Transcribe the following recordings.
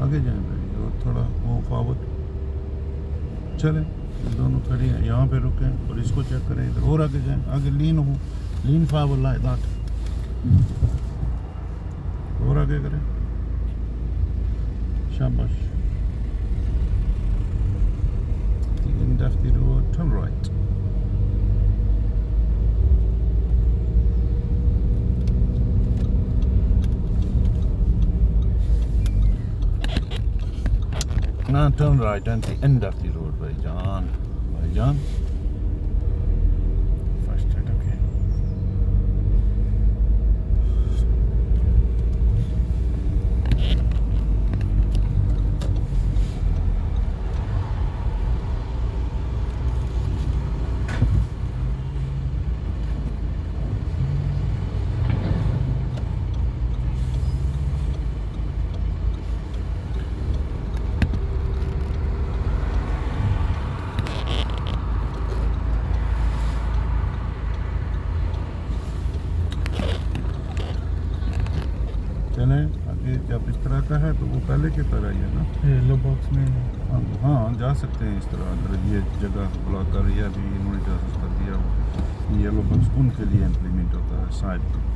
आगे जाएं भाई और थोड़ा मूव फॉरवर्ड चलें। दोनों खड़ी हैं यहाँ पे रुकें और इसको चेक करें इधर और आगे जाएं आगे लीन फॉरवर्ड लाइक दैट और आगे करें शाबाश end of the road turn right now turn right at the end of the road भाईजान first right okay चलें आगे जब इस तरह का है तो वो पहले की तरह ही है ना येलो बॉक्स में हाँ जा सकते हैं इस तरह अगर ये जगह ब्लॉक कर रही है अभी इन्होंने जैसा कर दिया येलो बॉक्स उनके लिए इम्प्लीमेंट होता है साइड पर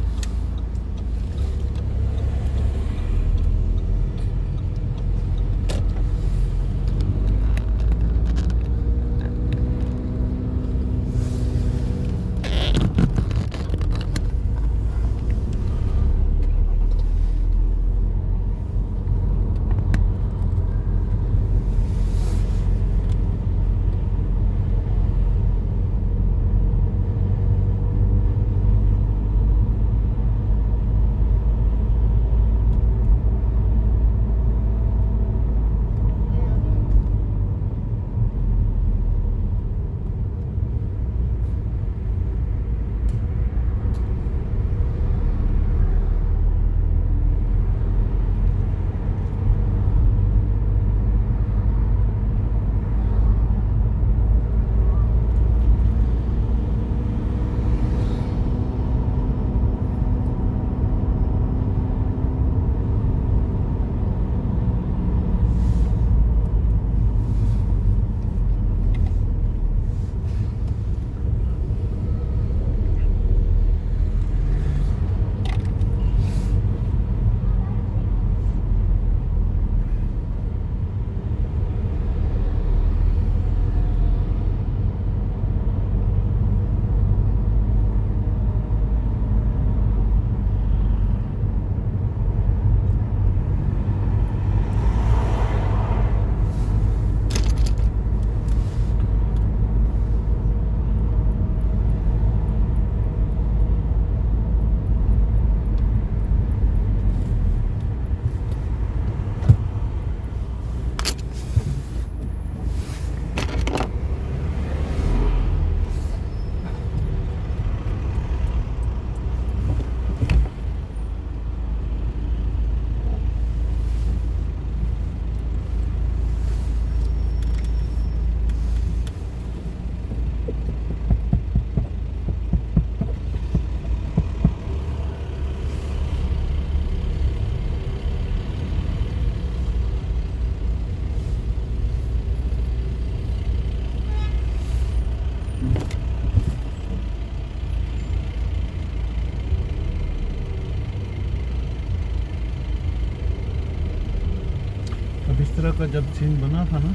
इस तरह का जब सीन बना था ना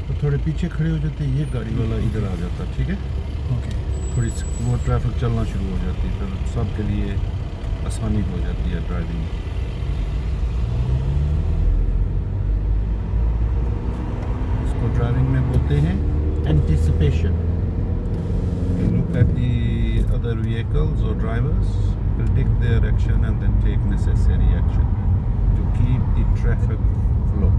तो थोड़े पीछे खड़े हो जाते ये गाड़ी वाला इधर आ जाता ठीक है ओके थोड़ी वो ट्रैफिक चलना शुरू हो जाती है फिर सब के लिए आसानी हो जाती है ड्राइविंग इसको ड्राइविंग में बोलते हैं anticipation You look at the other vehicles or drivers, predict their action and then take necessary action to keep the traffic flow.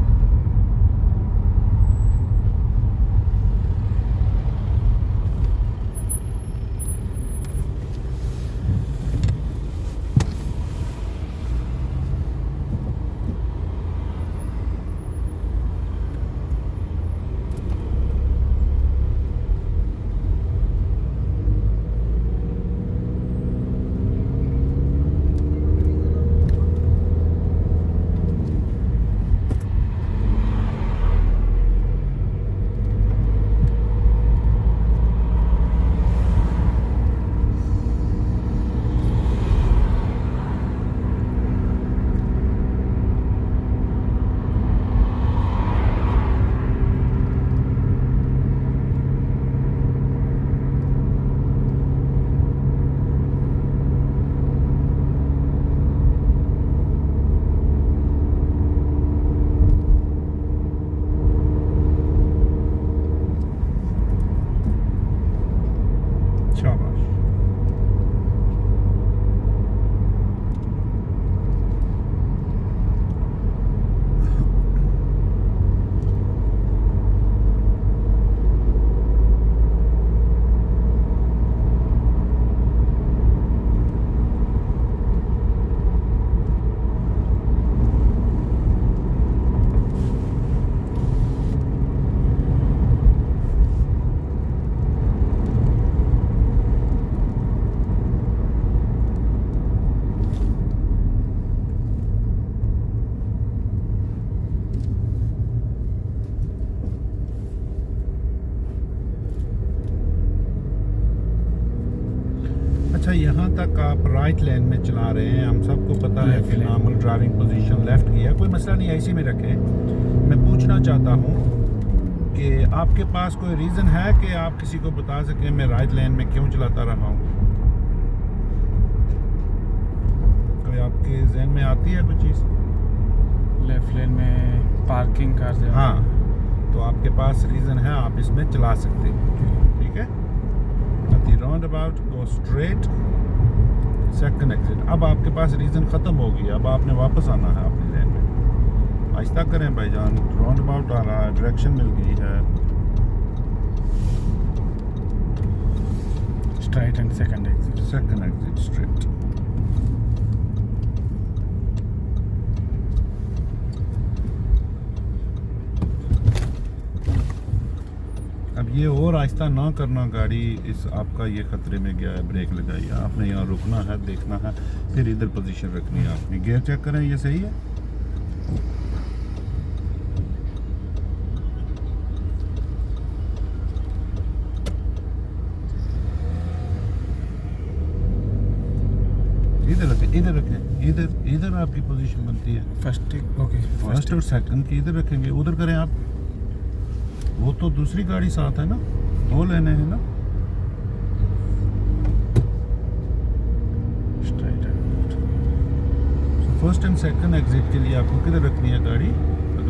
आप राइट लेन में चला रहे हैं, हम सबको पता है Left कि lane. Normal driving position left की है, कोई मसला नहीं, ऐसे में रखें। मैं पूछना चाहता हूँ कि आपके पास कोई रीज़न है कि आप किसी को बता सकें मैं राइट लेन में क्यों चलाता रहा हूँ? कोई आपके जहन में आती है कोई चीज़? लेफ्ट लेन में पार्किंग कर दे। हाँ, तो आपके पास रीज़न है, आप इसमें चला सकते हैं, ठीक है। At the roundabout, go straight, second exit। अब आपके पास रीज़न ख़त्म हो गया, अब आपने वापस आना है अपनी लेन में। आहिस्ता करें भाईजान, राउंड आ रहा है, डायरेक्शन मिल गई है। Straight and second exit. Second exit straight. अब ये और आहिस्ता ना करना गाड़ी, इस आपका ये खतरे में गया है, ब्रेक लगाइए। आपने यहाँ रुकना है, देखना है, फिर इधर पोजीशन रखनी है आपने। गियर चेक करें, ये सही है। इधर रखें, इधर आपकी पोजीशन बनती है। First okay. फर्स्ट और सेकंड की इधर रखेंगे, उधर करें आप। वो तो दूसरी गाड़ी साथ है ना, दो लेने हैं ना। Straight and first and second exit के लिए आपको किधर रखनी है गाड़ी?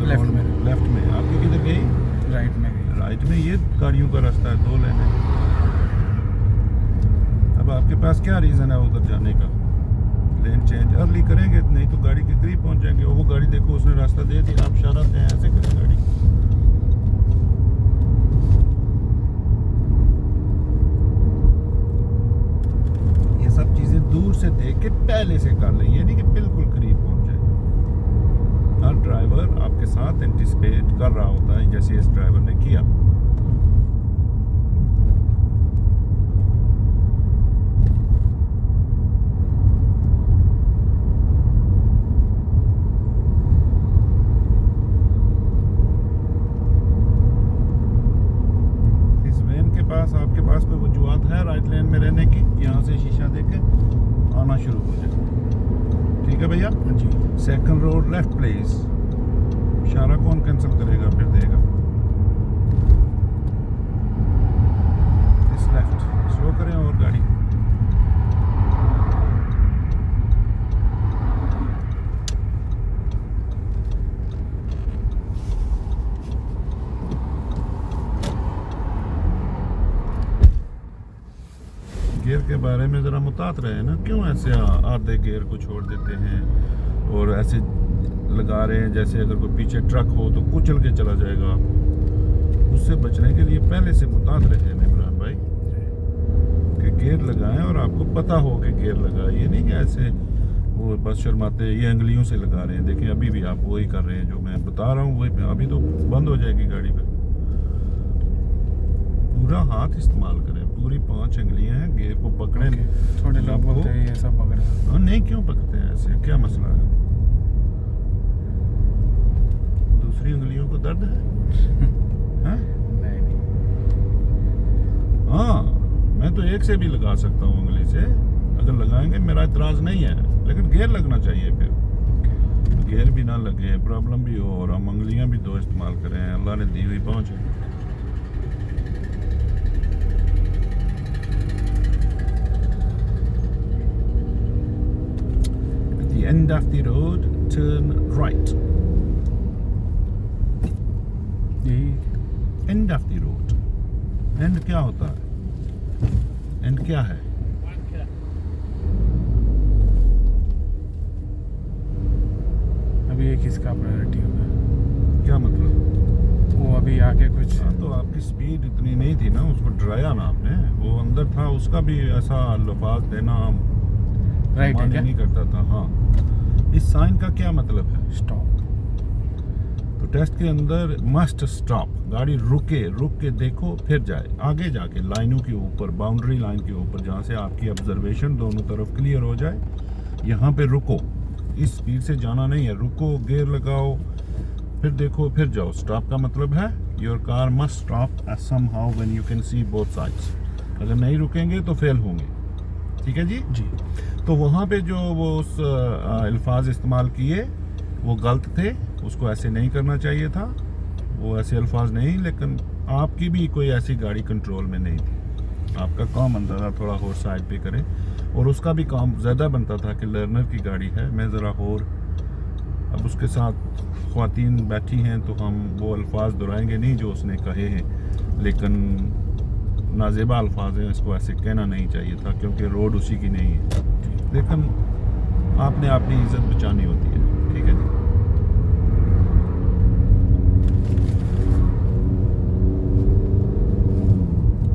लेफ्ट में। लेफ्ट में। आपकी किधर गई? राइट में गई। राइट में। ये गाड़ियों का रास्ता है, दो लेने। अब आपके पास क्या रीज़न है उधर जाने का? लेन चेंज अर्ली करेंगे, नहीं तो गाड़ी के करीब पहुंच जाएंगे। वो गाड़ी देखो, उसने रास्ता दे दिया, आप इशारा दें, ऐसे करें गाड़ी। ये सब चीज़ें दूर से देख के पहले से कर लें, ये नहीं कि बिल्कुल करीब पहुंच जाए। हर ड्राइवर आपके साथ एंटिसिपेट कर रहा होता है, जैसे इस ड्राइवर ने किया। आपके पास कोई वजूहत है राइट लेन में रहने की? यहाँ से शीशा देके आना शुरू हो जाए, ठीक है भैया जी। Second road left please. इशारा कौन कैंसिल करेगा फिर देगा? इस लेफ्ट स्लो करें और गाड़ी। गियर के बारे में ज़रा मुतात रहे हैं ना, क्यों ऐसे आधे गियर को छोड़ देते हैं और ऐसे लगा रहे हैं जैसे अगर कोई पीछे ट्रक हो तो कुचल के चला जाएगा। उससे बचने के लिए पहले से मुतात रहे हैं इमरान भाई कि गियर लगाएं और आपको पता हो कि गियर लगा। ये नहीं कि ऐसे वो बस शर्माते ये अंगलियों से लगा रहे हैं। देखें अभी भी आप वही कर रहे हैं जो मैं बता रहा हूँ, वही अभी तो बंद हो जाएगी गाड़ी पे। पूरा हाथ इस्तेमाल करें, पूरी 5 उंगलियां हैं, गियर को पकड़े। थोड़े लोग बोलते हैं ये सब पकड़े। हाँ, नहीं क्यों पकड़ते हैं ऐसे, क्या मसला है? दूसरी उंगलियों को दर्द है? हैं? नहीं। हाँ, मैं तो एक से भी लगा सकता हूँ उंगली से, अगर लगाएंगे मेरा इतराज़ नहीं है, लेकिन गियर लगना चाहिए। फिर गियर भी ना लगे, प्रॉब्लम भी हो, और हम उंगलियां भी 2 इस्तेमाल करें। अल्लाह ने दी हुई पहुँच है। End of the road, turn right. यही End of the road. End क्या होता है? End क्या है? अभी ये किसका प्रायोरिटी होगा? क्या मतलब? वो अभी आके कुछ हाँ, तो आपकी स्पीड इतनी नहीं थी ना, उसको डराया ना आपने। वो अंदर था, उसका भी ऐसा लफाज देना राइट है मान्य क्या? नहीं करता था। हाँ, इस साइन का क्या मतलब है? स्टॉप। तो टेस्ट के अंदर मस्ट स्टॉप, गाड़ी रुक के देखो फिर जाए, आगे जाके लाइनों के ऊपर, बाउंड्री लाइन के ऊपर, जहाँ से आपकी ऑब्जर्वेशन दोनों तरफ क्लियर हो जाए, यहाँ पे रुको। इस स्पीड से जाना नहीं है, रुको, गियर लगाओ, फिर देखो, फिर जाओ। स्टॉप का मतलब है your car must stop at somehow when you can C both sides. अगर नहीं रुकेंगे तो फेल होंगे। ठीक है जी। जी। तो वहाँ पे जो वो उस अल्फाज इस्तेमाल किए वो गलत थे, उसको ऐसे नहीं करना चाहिए था, वो ऐसे अल्फाज नहीं। लेकिन आपकी भी कोई ऐसी गाड़ी कंट्रोल में नहीं थी, आपका काम बनता था थोड़ा और साइड पे करें, और उसका भी काम ज़्यादा बनता था कि लर्नर की गाड़ी है, मैं ज़रा और अब उसके साथ ख़वातीन बैठी हैं तो हम वो अल्फाज दोहराएंगे नहीं जो उसने कहे हैं, लेकिन नाजेबा अल्फाज हैं, इसको ऐसे कहना नहीं चाहिए था क्योंकि रोड उसी की नहीं है। लेकिन आपने अपनी इज़्ज़त बचानी होती है, ठीक है जी।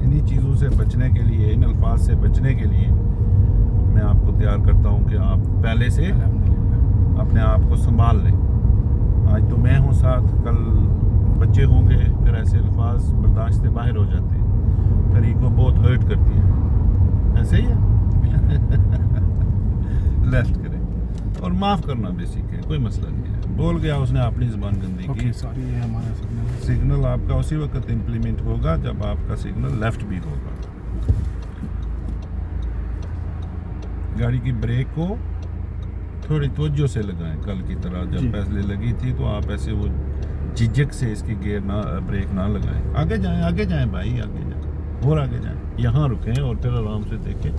इन्हीं चीज़ों से बचने के लिए, इन अल्फाज से बचने के लिए मैं आपको तैयार करता हूँ कि आप पहले से अपने आप को संभाल लें। आज तो मैं हूँ साथ, कल बच्चे होंगे, फिर ऐसे अल्फाज बर्दाश्त से बाहर हो जाते हैं, फिर ईगो बहुत हर्ट करती है, ऐसे ही है। लेफ्ट करें और माफ़ करना बेसिक है, कोई मसला नहीं है। बोल गया उसने अपनी ज़बान गंदी की, सॉरी, ये हमारा सिग्नल। सिग्नल आपका उसी वक्त इम्प्लीमेंट होगा जब आपका सिग्नल लेफ्ट भी होगा। गाड़ी की ब्रेक को थोड़ी तवज्जो से लगाएं, कल की तरह जब पहले लगी थी तो आप ऐसे वो झिझक से इसकी गियर ना, ब्रेक ना लगाएं। आगे जाएं भाई, आगे जाएं और आगे जाएं, यहाँ रुकें और फिर आराम से देखें,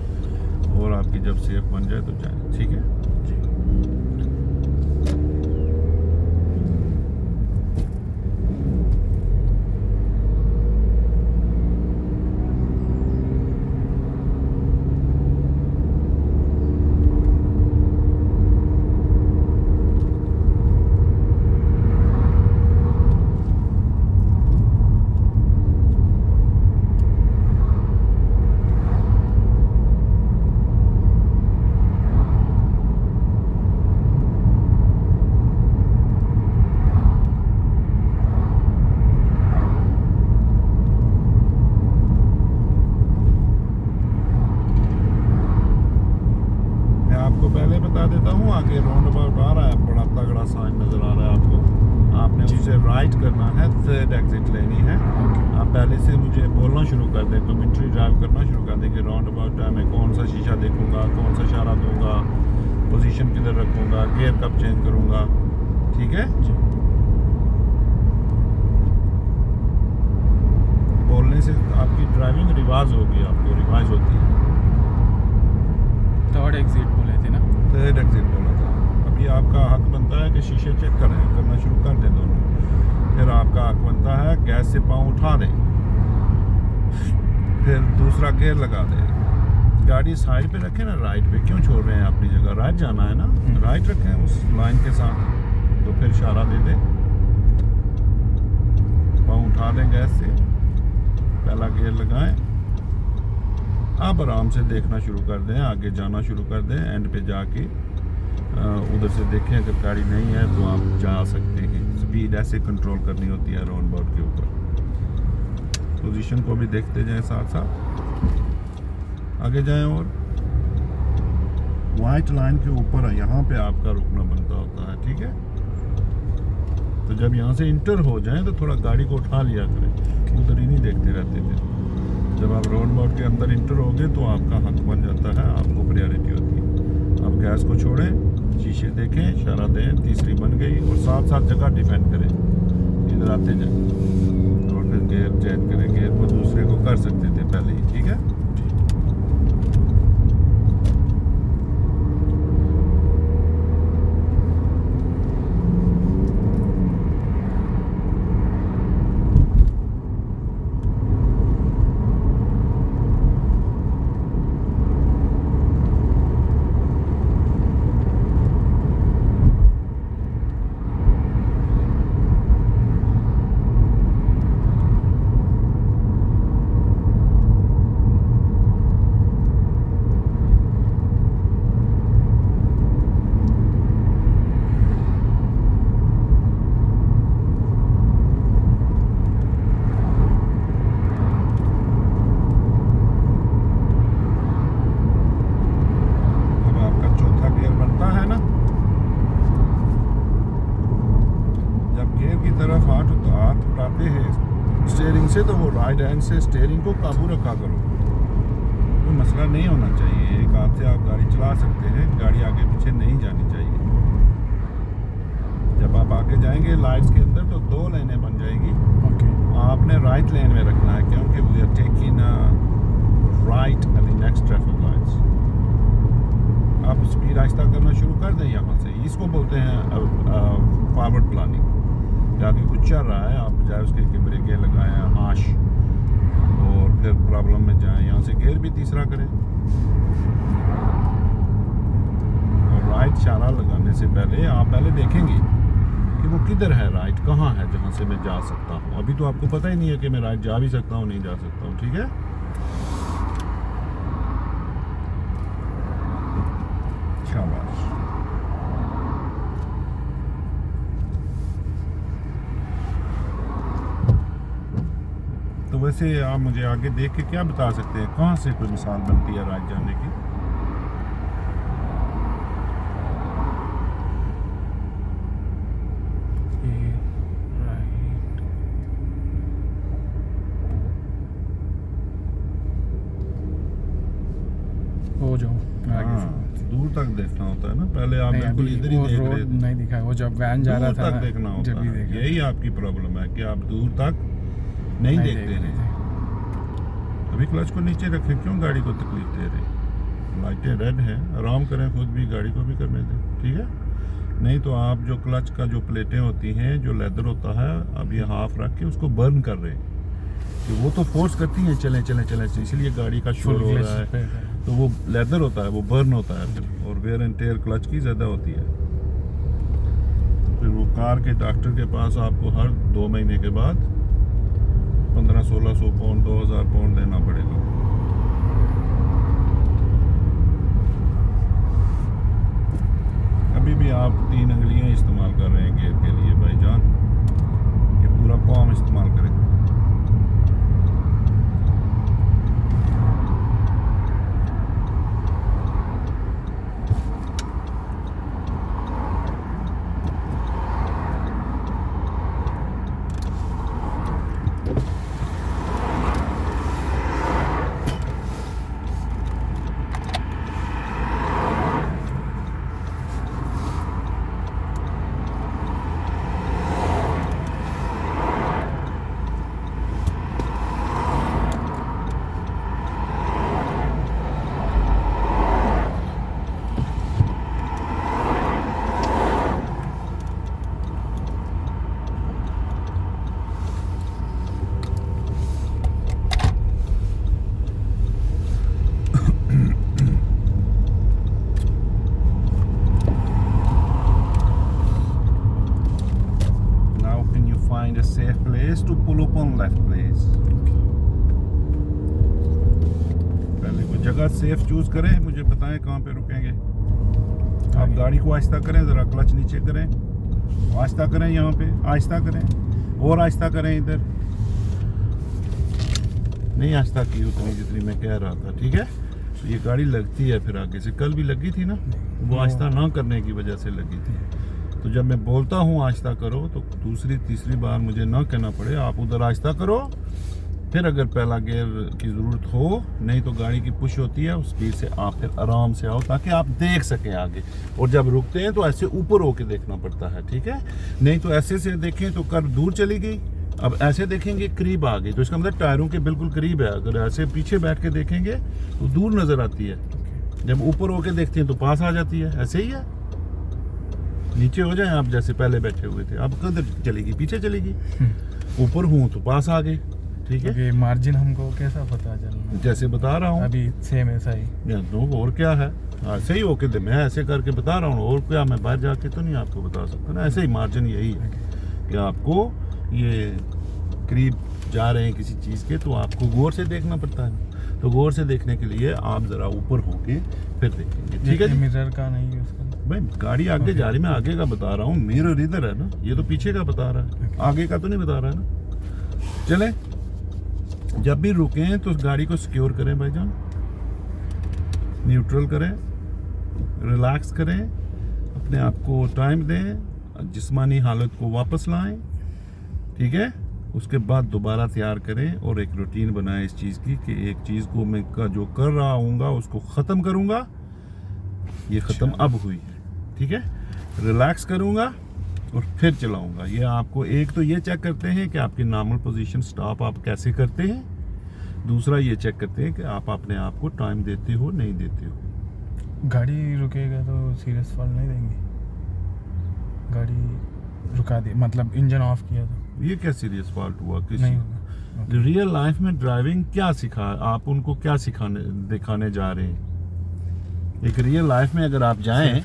और आपकी जब सेफ बन जाए तो जाएं, ठीक है जी। पहले बता देता हूँ, आगे राउंड अबाउट आ रहा है, बड़ा तगड़ा साइन नज़र आ रहा है आपको, आपने उससे राइट करना है, थर्ड एग्जिट लेनी है। आप पहले से मुझे बोलना शुरू कर दें, कमेंट्री ड्राइव करना शुरू कर दें कि राउंड अबाउट में कौन सा शीशा देखूंगा, कौन सा इशारा दूंगा, पोजीशन किधर रखूंगा, गियर कब चेंज करूंगा, ठीक है। बोलने से आपकी ड्राइविंग रिवाज होगी, आपको रिवाइज होती है। थर्ड एग्जिट बोले थे ना? थर्ड एग्जिट बोला था। अभी आपका हक बनता है कि शीशे चेक करना शुरू कर दें दोनों, फिर आपका हक बनता है गैस से पाँव उठा दें, फिर दूसरा गियर लगा दें, गाड़ी साइड पे रखें ना, राइट पे क्यों छोड़ रहे हैं अपनी जगह, राइट जाना है ना, राइट रखें उस लाइन के साथ, तो फिर इशारा दे दें, पाँव उठा दें गैस से, पहला गियर लगाएं, आप आराम से देखना शुरू कर दें, आगे जाना शुरू कर दें, एंड पे जाके उधर से देखें, अगर गाड़ी नहीं है तो आप जा सकते हैं। स्पीड ऐसे कंट्रोल करनी होती है राउंड अबाउट के ऊपर। पोजीशन को भी देखते जाएं साथ साथ, आगे जाएं, और वाइट लाइन के ऊपर है, यहाँ पे आपका रुकना बनता होता है, ठीक है। तो जब यहाँ से इंटर हो जाएं तो थोड़ा गाड़ी को उठा लिया करें, उधर ही नहीं देखते रहते थे। जब आप राउंड अबाउट के अंदर इंटर होगे तो आपका हक बन जाता है, आपको प्रायोरिटी होती है। आप गैस को छोड़ें, शीशे देखें, इशारा दें, तीसरी बन गई, और साथ साथ जगह डिफेंड करें, इधर आते जाएं, और फिर गियर चेंज करें। गियर को दूसरे को कर सकते थे पहले ही, ठीक है। स्टीयरिंग से, तो वो राइट हैंड से स्टीयरिंग को काबू रखा करो, कोई मसला नहीं होना चाहिए। एक हाथ से आप गाड़ी चला सकते हैं, गाड़ी आगे पीछे नहीं जानी चाहिए। जब आप आगे जाएंगे लाइट्स के अंदर तो 2 लेनें बन जाएगी। ओके आपने राइट लेन में रखना है, क्योंकि we are taking right at the next traffic lights. आप स्पीड आहिस्ता करना शुरू कर दें यहाँ से। इसको बोलते हैं फॉरवर्ड प्लानिंग। आगे कुछ चल रहा है, आप बजाय उसके कि ब्रेकें लगाएं हाश और फिर प्रॉब्लम में जाएं, यहाँ से गियर भी तीसरा करें। और राइट इशारा लगाने से पहले आप पहले देखेंगे कि वो किधर है, राइट कहाँ है जहाँ से मैं जा सकता हूँ। अभी तो आपको पता ही नहीं है कि मैं राइट जा भी सकता हूँ नहीं जा सकता हूँ, ठीक है। शाबाश। तो वैसे आप मुझे आगे देख के क्या बता सकते हैं, कहाँ से कोई मिसाल बनती है राइट जाने की? वो जो आगे से दूर तक देखना होता है ना, पहले आप नहीं, बिल्कुल अभी इधर ही वो देख रोड रहे थे। नहीं दिखा, वो जब वैन जा रहा दूर था तक ना, देखना होता जब भी है। देखा यही आपकी प्रॉब्लम है कि आप दूर तक नहीं देखते देख रहे। अभी क्लच को नीचे रखें, क्यों गाड़ी को तकलीफ दे रहे? लाइटें रेड हैं, आराम करें, खुद भी गाड़ी को भी करने दें, ठीक है। नहीं तो आप जो क्लच का जो प्लेटें होती हैं, जो लेदर होता है, अब ये हाफ रख के उसको बर्न कर रहे हैं कि वो तो फोर्स करती हैं चलें चलें चलें, इसलिए गाड़ी का शोर हो रहा है। तो वो लेदर होता है, वो बर्न होता है फिर, और वेयर एंड टेयर क्लच की ज़्यादा होती है। फिर वो कार के डॉक्टर के पास आपको हर 2 महीने के बाद 1500-1600 पाउंड 2000 पाउंड देना पड़ेगा। अभी भी आप 3 अंगलियां इस्तेमाल कर रहे हैं गियर के लिए भाईजान, ये पूरा पाम इस्तेमाल करें। Find a safe place to pull up on left place. पहले कोई जगह सेफ चूज करें, मुझे बताएं कहाँ पे रुकेंगे। आप गाड़ी को आहिस्ता करें, ज़रा क्लच नीचे करें, आहिस्ता करें, यहाँ पे आहिस्ता करें और आहिस्ता करें। इधर नहीं आहिस्ता की उतनी जितनी मैं कह रहा था, ठीक है। तो ये गाड़ी लगती है फिर आगे से, कल भी लगी थी ना, वो आहिस्ता ना करने की वजह से लगी थी। तो जब मैं बोलता हूँ आहिस्ता करो तो दूसरी तीसरी बार मुझे ना कहना पड़े आप उधर आहिस्ता करो, फिर अगर पहला गियर की ज़रूरत हो, नहीं तो गाड़ी की पुश होती है उस स्पीड से आप फिर आराम से आओ ताकि आप देख सकें आगे। और जब रुकते हैं तो ऐसे ऊपर होके देखना पड़ता है, ठीक है। नहीं तो ऐसे से देखें तो कर दूर चली गई, अब ऐसे देखेंगे करीब आ गई, तो इसका मतलब टायरों के बिल्कुल करीब है। अगर ऐसे पीछे बैठ के देखेंगे तो दूर नज़र आती है, जब ऊपर होके देखते हैं तो पास आ जाती है। ऐसे ही है, नीचे हो जाए आप जैसे पहले बैठे हुए थे, अब किधर चलेगी? पीछे चलेगी। ऊपर हूँ तो पास आ गए, ठीक है। ये मार्जिन हमको कैसा पता चलना? जैसे बता रहा हूँ अभी सेम ऐसा ही तो और क्या है, ऐसे ही होके दे, मैं ऐसे करके बता रहा हूँ, और क्या मैं बाहर जाके तो नहीं आपको बता सकता ना। ऐसे ही मार्जिन यही है कि आपको ये करीब जा रहे हैं किसी चीज़ के, तो आपको गौर से देखना पड़ता है। तो गौर से देखने के लिए आप ज़रा ऊपर होके फिर देखेंगे, ठीक है। मिरर का नहीं यूज़ करना भाई, गाड़ी आगे जा रही, मैं आगे का बता रहा हूँ, मिरर इधर है ना, ये तो पीछे का बता रहा है, आगे का तो नहीं बता रहा है ना। चले, जब भी रुकें तो गाड़ी को सिक्योर करें भाईजान, न्यूट्रल करें, रिलैक्स करें, अपने आप को टाइम दें, जिस्मानी हालत को वापस लाएं, ठीक है। उसके बाद दोबारा तैयार करें और एक रूटीन बनाएं इस चीज़ की कि एक चीज़ को मैं जो कर रहा हूँगा उसको ख़त्म करूँगा, ये ख़त्म अब हुई है, ठीक है, रिलैक्स करूँगा और फिर चलाऊँगा। ये आपको एक तो ये चेक करते हैं कि आपकी नॉर्मल पोजीशन स्टॉप आप कैसे करते हैं, दूसरा ये चेक करते हैं कि आप अपने आप को टाइम देते हो नहीं देते हो। गाड़ी रुकेगा तो सीरियस फॉल्ट नहीं देंगे? गाड़ी रुका दी मतलब इंजन ऑफ किया तो ये क्या सीरियस फॉल्ट हुआ किसी? नहीं होगा। रियल लाइफ में ड्राइविंग क्या सिखा, आप उनको क्या दिखाने जा रहे हैं? एक रियल लाइफ में अगर आप जाएं,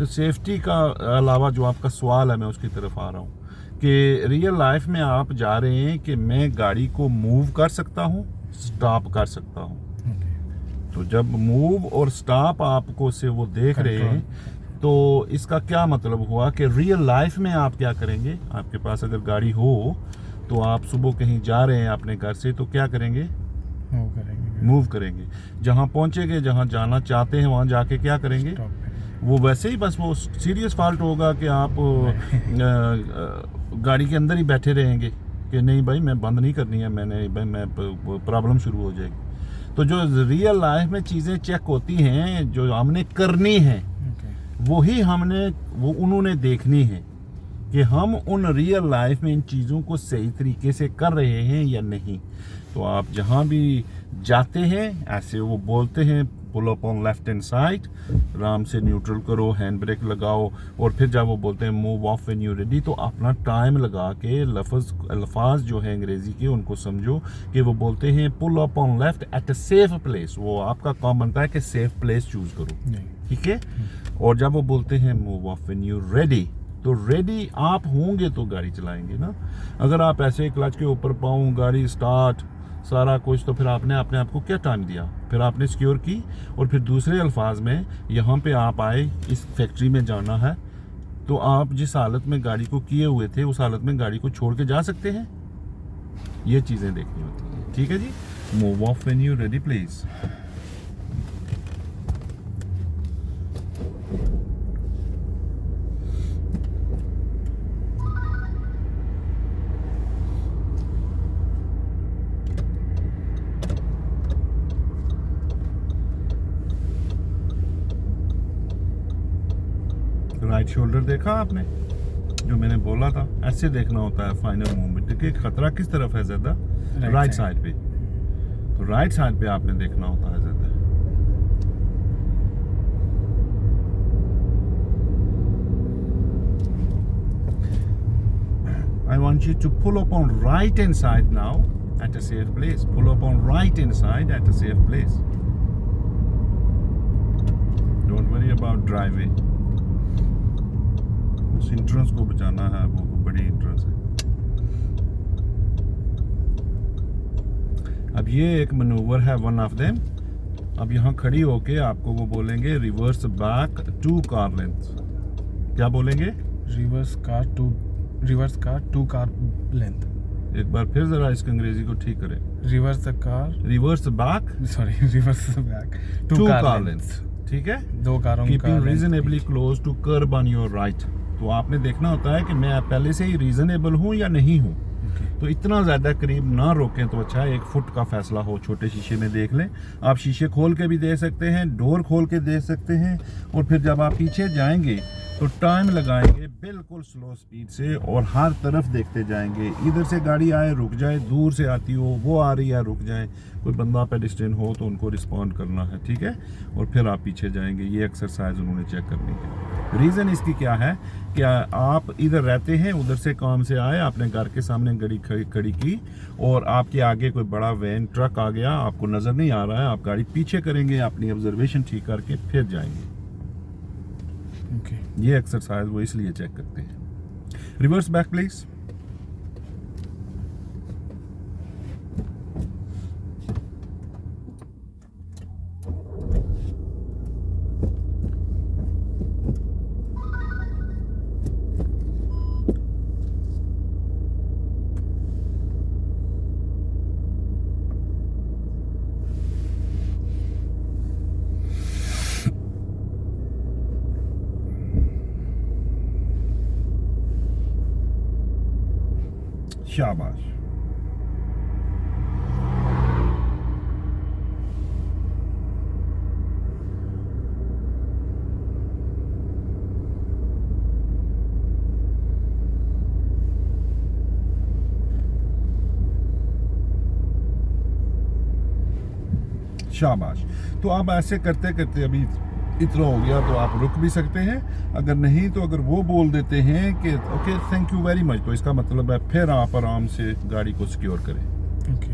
सेफ्टी का अलावा जो आपका सवाल है मैं उसकी तरफ आ रहा हूँ कि रियल लाइफ में आप जा रहे हैं कि मैं गाड़ी को मूव कर सकता हूँ, स्टॉप कर सकता हूँ। तो जब मूव और स्टॉप आपको से वो देख रहे हैं तो इसका क्या मतलब हुआ कि रियल लाइफ में आप क्या करेंगे? आपके पास अगर गाड़ी हो तो आप सुबह कहीं जा रहे हैं अपने घर से तो क्या करेंगे? मूव करेंगे। जहाँ पहुँचेंगे, जहाँ जाना चाहते हैं वहाँ जाके क्या करेंगे? वो वैसे ही बस वो सीरियस फॉल्ट होगा कि आप गाड़ी के अंदर ही बैठे रहेंगे कि नहीं भाई मैं बंद नहीं करनी है, मैं प्रॉब्लम शुरू हो जाएगी। तो जो रियल लाइफ में चीज़ें चेक होती हैं जो हमने करनी है वही वो उन्होंने देखनी है कि हम उन रियल लाइफ में इन चीज़ों को सही तरीके से कर रहे हैं या नहीं। तो आप जहाँ भी जाते हैं ऐसे वो बोलते हैं pull up on left hand side, आराम से न्यूट्रल करो, हैंड ब्रेक लगाओ और फिर जब वो बोलते हैं move off when you ready तो अपना टाइम लगा के अल्फाज जो है अंग्रेज़ी के उनको समझो कि वो बोलते हैं pull up on left at a safe place. वो आपका काम बनता है कि सेफ प्लेस चूज करो, ठीक है। और जब वो बोलते हैं move off when you ready तो रेडी आप होंगे तो गाड़ी चलाएंगे ना। अगर आप ऐसे क्लच के ऊपर पाऊँ गाड़ी स्टार्ट सारा कुछ तो फिर आपने अपने आप को क्या टाइम दिया? फिर आपने सिक्योर की और फिर दूसरे अल्फाज में यहाँ पे आप आए, इस फैक्ट्री में जाना है तो आप जिस हालत में गाड़ी को किए हुए थे उस हालत में गाड़ी को छोड़ के जा सकते हैं? ये चीज़ें देखनी होती हैं, ठीक है जी। Move off when you ready please. Right shoulder देखा आपने? जो मैंने बोला था ऐसे देखना होता है फाइनल मूवमेंट। देखिए खतरा किस तरफ है ज़्यादा? राइट साइड पे। तो राइट साइड पे आपने देखना होता है ज़्यादा। I want you to pull up on right hand side now at a safe place. Pull up on right hand side at a safe place. Don't worry about driving. उस entrance को बचाना है, वो बड़ी इंट्रेंस है। अब ये एक मनूवर है वन ऑफ देम। अब यहाँ खड़ी होके आपको वो बोलेंगे रिवर्स बैक 2 कार लेंथ। क्या बोलेंगे? Reverse car 2 car length. एक बार फिर जरा इसके अंग्रेजी को ठीक करें। रिवर्स बैक 2 कार लेंथ, ठीक है। 2 कारों का keeping reasonably close to kerb on your right. तो आपने देखना होता है कि मैं पहले से ही रीजनेबल हूँ या नहीं हूँ। तो इतना ज़्यादा करीब ना रोकें तो अच्छा है। 1 फुट का फैसला हो, छोटे शीशे में देख लें। आप शीशे खोल के भी दे सकते हैं, डोर खोल के दे सकते हैं और फिर जब आप पीछे जाएंगे तो टाइम लगाएंगे बिल्कुल स्लो स्पीड से और हर तरफ देखते जाएंगे। इधर से गाड़ी आए रुक जाए, दूर से आती हो वो आ रही है रुक जाए, कोई बंदा पेडिस्ट्रियन हो तो उनको रिस्पॉन्ड करना है, ठीक है। और फिर आप पीछे जाएंगे। ये एक्सरसाइज उन्होंने चेक करनी है। रीज़न इसकी क्या है कि आप इधर रहते हैं, उधर से काम से आए, आपने घर के सामने गाड़ी खड़ी की और आपके आगे कोई बड़ा वैन ट्रक आ गया, आपको नज़र नहीं आ रहा है, आप गाड़ी पीछे करेंगे, अपनी ऑब्जर्वेशन ठीक करके फिर जाएंगे। ये एक्सरसाइज वो इसलिए चेक करते हैं। Reverse back please. शाबाश। शाबाश। तो आप ऐसे करते करते अभी इतना हो गया तो आप रुक भी सकते हैं। अगर नहीं तो अगर वो बोल देते हैं कि okay thank you very much, तो इसका मतलब है फिर आप आराम से गाड़ी को सिक्योर करें। Okay.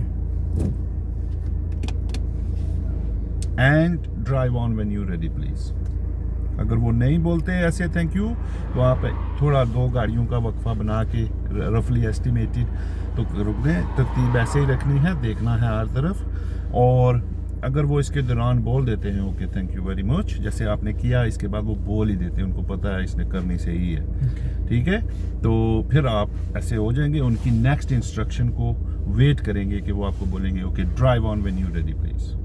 And drive on when you ready please. अगर वो नहीं बोलते ऐसे थैंक यू, तो आप थोड़ा 2 गाड़ियों का वक्फा बना के रफली एस्टिमेटेड तो रुक दें। तरतीब ऐसे ही रखनी है, देखना है हर तरफ। और अगर वो इसके दौरान बोल देते हैं okay thank you very much, जैसे आपने किया, इसके बाद वो बोल ही देते हैं, उनको पता है इसने करनी सही है। ठीक है, तो फिर आप ऐसे हो जाएंगे, उनकी नेक्स्ट इंस्ट्रक्शन को वेट करेंगे कि वो आपको बोलेंगे okay drive on when you ready please.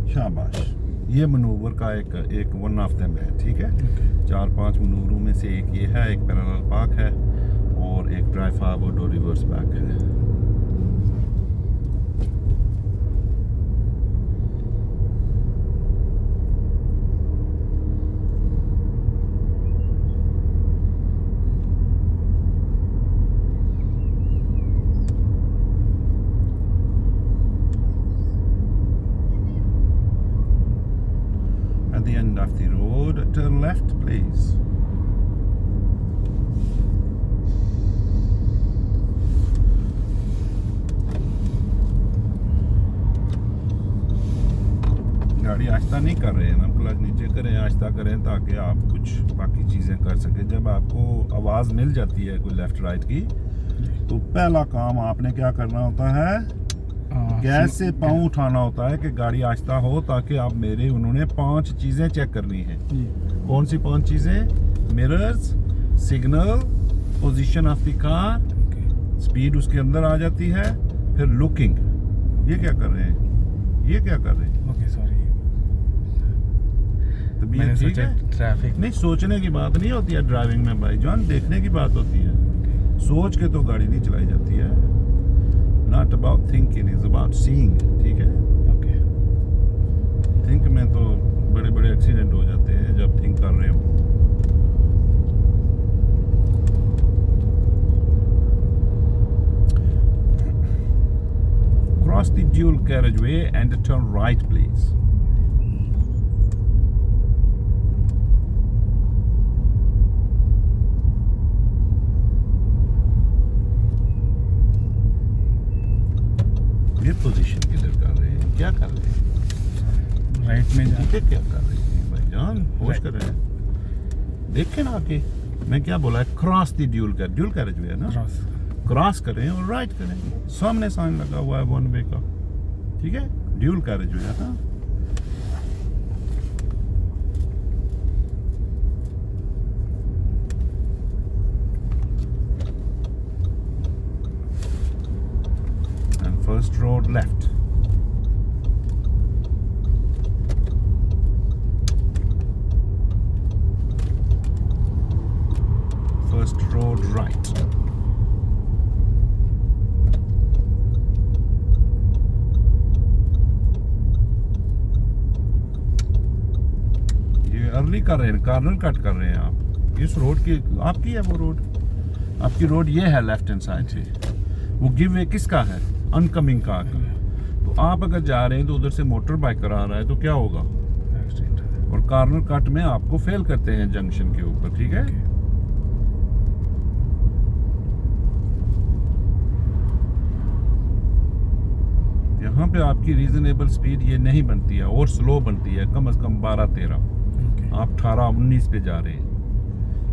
शाबाश। ये मनूवर का एक वन ऑफ देम है। ठीक है, 4-5 मनूवरों में से एक ये है, एक पैरेलल पार्क है और एक ड्राइव फॉरवर्ड और रिवर्स बैक है। At the end of the road, turn left, please. गाड़ी आहिस्ता नहीं कर रहे हैं ना, क्लच नीचे करें, आहिस्ता करें ताकि आप कुछ बाकी चीज़ें कर सकें। जब आपको आवाज़ मिल जाती है कोई लेफ़्ट राइट की, तो पहला काम आपने क्या करना होता है, गैस से पाँव उठाना होता है कि गाड़ी आहिस्ता हो, ताकि आप उन्होंने 5 चीज़ें चेक करनी है। कौन सी 5 चीज़ें? Mirrors, signal, position of the car, speed उसके अंदर आ जाती है, फिर लुकिंग। ये क्या कर रहे हैं, ये क्या कर रहे हैं? ओके सॉरी, मैंने ठीक है, ट्रैफिक नहीं सोचने की बात नहीं होती है ड्राइविंग में भाईजान, देखने की बात होती है। सोच के तो गाड़ी नहीं चलाई जाती है। Not about thinking, is about seeing. ठीक है, ओके। थिंक में तो बड़े बड़े एक्सीडेंट हो जाते हैं जब थिंक कर रहे हो। Cross the dual carriageway and turn right, please. ये पोजीशन किधर कर रहे हैं, क्या कर रहे हैं? राइट में जा। ये क्या कर रहे हैं भाईजान, होश कर रहे हैं, देखें ना आके। मैं क्या बोला है, क्रॉस द ड्यूल कैरेजवे है ना, क्रॉस करें और राइट करें। सामने साइन लगा हुआ है 1 वे का। ठीक है, ड्यूल कैरेजवे है ना। First road left. First road right. ये अर्ली कर रहे हैं, कॉर्नर कट कर रहे हैं आप। इस रोड की आपकी है, वो रोड आपकी रोड ये है लेफ्ट हैंड साइड से। वो गिव वे किसका है? अनकमिंग कार का। तो आप अगर जा रहे हैं तो उधर से मोटर बाइकर आ रहा है तो क्या होगा, और कॉर्नर कट में आपको फेल करते हैं जंक्शन के ऊपर। ठीक है, यहाँ पे आपकी रीजनेबल स्पीड ये नहीं बनती है और स्लो बनती है, कम से कम 12-13। आप 18-19 पे जा रहे हैं।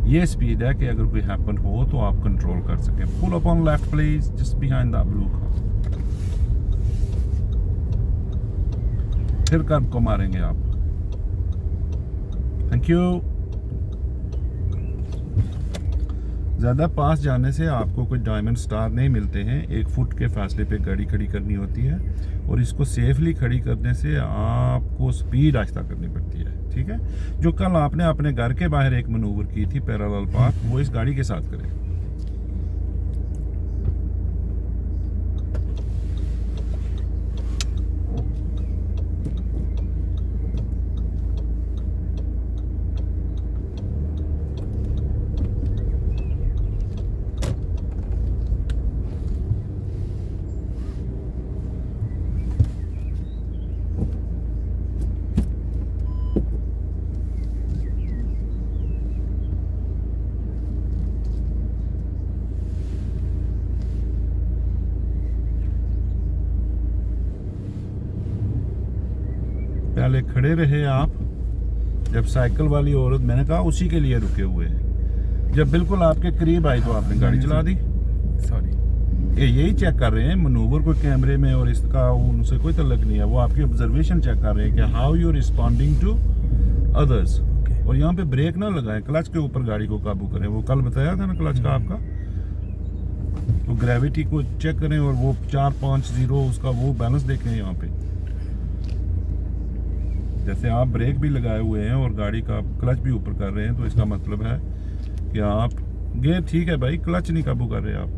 ये स्पीड है कि अगर कोई हैपन हो तो आप कंट्रोल कर सकें। Pull up on left please, just behind the blue car. फिर कर्व को मारेंगे आप। Thank you. ज़्यादा पास जाने से आपको कोई डायमंड स्टार नहीं मिलते हैं। 1 फुट के फासले पे गाड़ी खड़ी करनी होती है और इसको सेफली खड़ी करने से आपको स्पीड आहिस्ता करनी पड़ती है, ठीक है। जो कल आपने अपने घर के बाहर एक मनूवर की थी पैरेलल पार्क, वो इस गाड़ी के साथ करें। पहले खड़े रहे आप, जब साइकिल वाली औरत, मैंने कहा उसी के लिए रुके हुए हैं। जब बिल्कुल आपके करीब आई तो आपने गाड़ी चला दी। सॉरी, ये यही चेक कर रहे हैं मनूवर को कैमरे में, और इसका उनसे कोई तल्लक नहीं है। वो आपकी ऑब्जर्वेशन चेक कर रहे हैं कि how you responding to others. और यहाँ पे ब्रेक ना लगाएं, क्लच के ऊपर गाड़ी को काबू करें। वो कल बताया था ना क्लच का आपका, तो ग्रेविटी को चेक करें और वो 4-5-0 उसका वो बैलेंस देखें यहाँ पे। जैसे आप ब्रेक भी लगाए हुए हैं और गाड़ी का क्लच भी ऊपर कर रहे हैं, तो इसका मतलब है कि आप गियर ठीक है भाई, क्लच नहीं काबू कर रहे आप।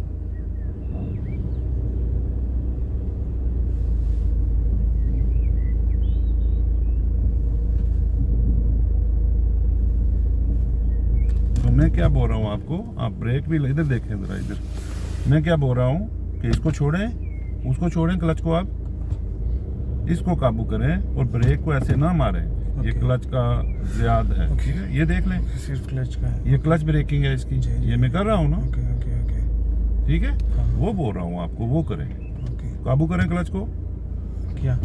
तो मैं क्या बोल रहा हूँ आपको, आप ब्रेक भी इधर देखें जरा, इधर मैं क्या बोल रहा हूँ कि इसको छोड़ें, उसको छोड़ें, क्लच को आप इसको काबू करें और ब्रेक को ऐसे ना मारें। ये क्लच का ज्यादा है, ठीक है। ये देख लें, सिर्फ क्लच का है। ये क्लच ब्रेकिंग है इसकी, ये मैं कर रहा हूँ ना, ठीक है। हाँ। वो बोल रहा हूँ आपको, वो करें, काबू करें क्लच को। क्या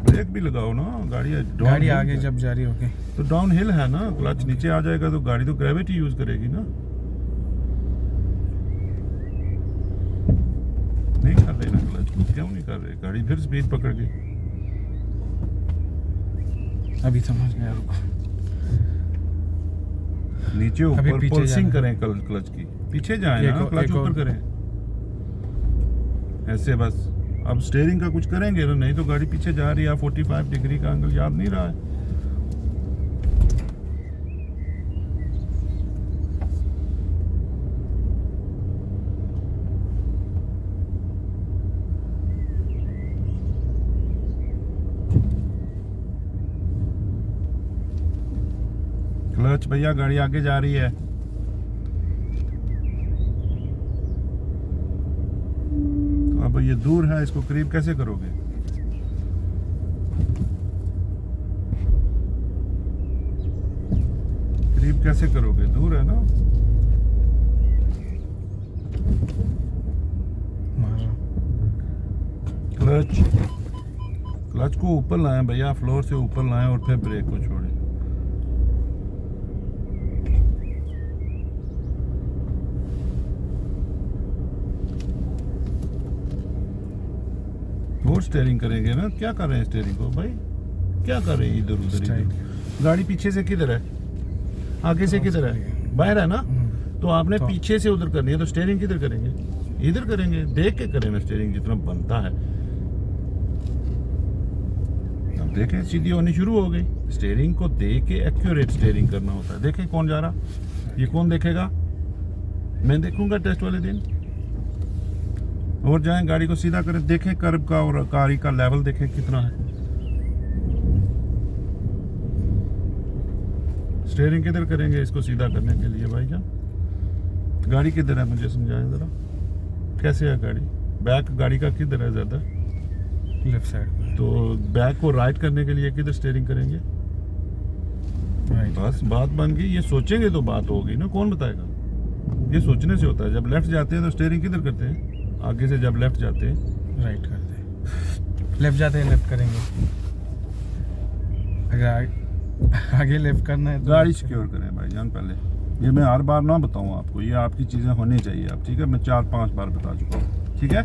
ब्रेक भी लगाओ ना, गाड़ी आगे जब जारी होगी तो डाउन हिल है ना, क्लच नीचे आ जाएगा तो गाड़ी तो ग्रेविटी यूज करेगी ना। नहीं कर रहे ना क्लच को, क्यों नहीं कर रहे? गाड़ी फिर स्पीड पकड़ गई। अभी समझ गया, रुको। नीचे ऊपर पुल्सिंग करें क्लच की, पीछे जाए ना, क्लच ऊपर करें ऐसे बस। अब स्टीयरिंग का कुछ करेंगे ना, नहीं तो गाड़ी पीछे जा रही है। 45 डिग्री का एंगल याद नहीं रहा है। क्लच भैया, गाड़ी आगे जा रही है। तो अब ये दूर है, इसको करीब कैसे करोगे? करीब कैसे करोगे? दूर है ना। क्लच को ऊपर लाएं भैया, फ्लोर से ऊपर लाएं और फिर ब्रेक को छोड़ें। और स्टीयरिंग करेंगे ना। क्या कर रहे हैं स्टीयरिंग को भाई, क्या कर रहे हैं इधर उधर इधर? गाड़ी पीछे से किधर है, आगे से किधर है? बाहर है ना। तो आपने पीछे से उधर करनी है, तो स्टीयरिंग किधर करेंगे? इधर करेंगे। देख के करें ना स्टीयरिंग, जितना बनता है। अब देखें सीधी होनी शुरू हो गई। स्टीयरिंग को देख के एक्यूरेट स्टीयरिंग करना होता है। देखें कौन जा रहा, ये कौन देखेगा? मैं देखूंगा टेस्ट वाले दिन। और जाएं, गाड़ी को सीधा करें, देखें कर्ब का और गाड़ी का लेवल देखें कितना है। स्टीयरिंग किधर करेंगे इसको सीधा करने के लिए भाईजान? गाड़ी किधर है मुझे समझाएं जरा, कैसे है गाड़ी? बैक गाड़ी का किधर है ज्यादा? Left side. तो बैक को राइट करने के लिए किधर स्टीयरिंग करेंगे? बस बात बन गई। ये सोचेंगे तो बात होगी ना, कौन बताएगा? ये सोचने से होता है। जब लेफ्ट जाते हैं तो स्टीयरिंग किधर करते हैं? आगे से जब लेफ्ट जाते हैं राइट करते हैं, लेफ्ट जाते हैं लेफ्ट करेंगे। अगर आगे लेफ्ट करना है तो गाड़ी सिक्योर करें भाईजान पहले। ये मैं हर बार ना बताऊं आपको, ये आपकी चीज़ें होनी चाहिए आप, ठीक है। मैं 4-5 बार बता चुका हूँ, ठीक है।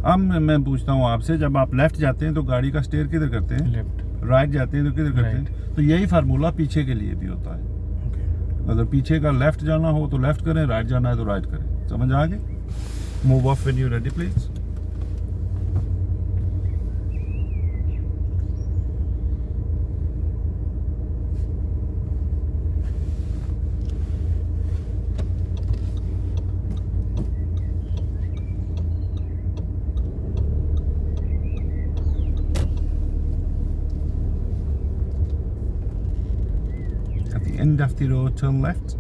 अब मैं पूछता हूँ आपसे, जब आप लेफ्ट जाते हैं तो गाड़ी का स्टीयर किधर करते हैं? लेफ्ट। राइट जाते हैं तो किधर करते हैं? तो यही फार्मूला पीछे के लिए भी होता है। अगर पीछे का लेफ्ट जाना हो तो लेफ्ट करें, राइट जाना है तो राइट करें। समझ आ गए? Move off when you ready please. At the end of the road, turn left.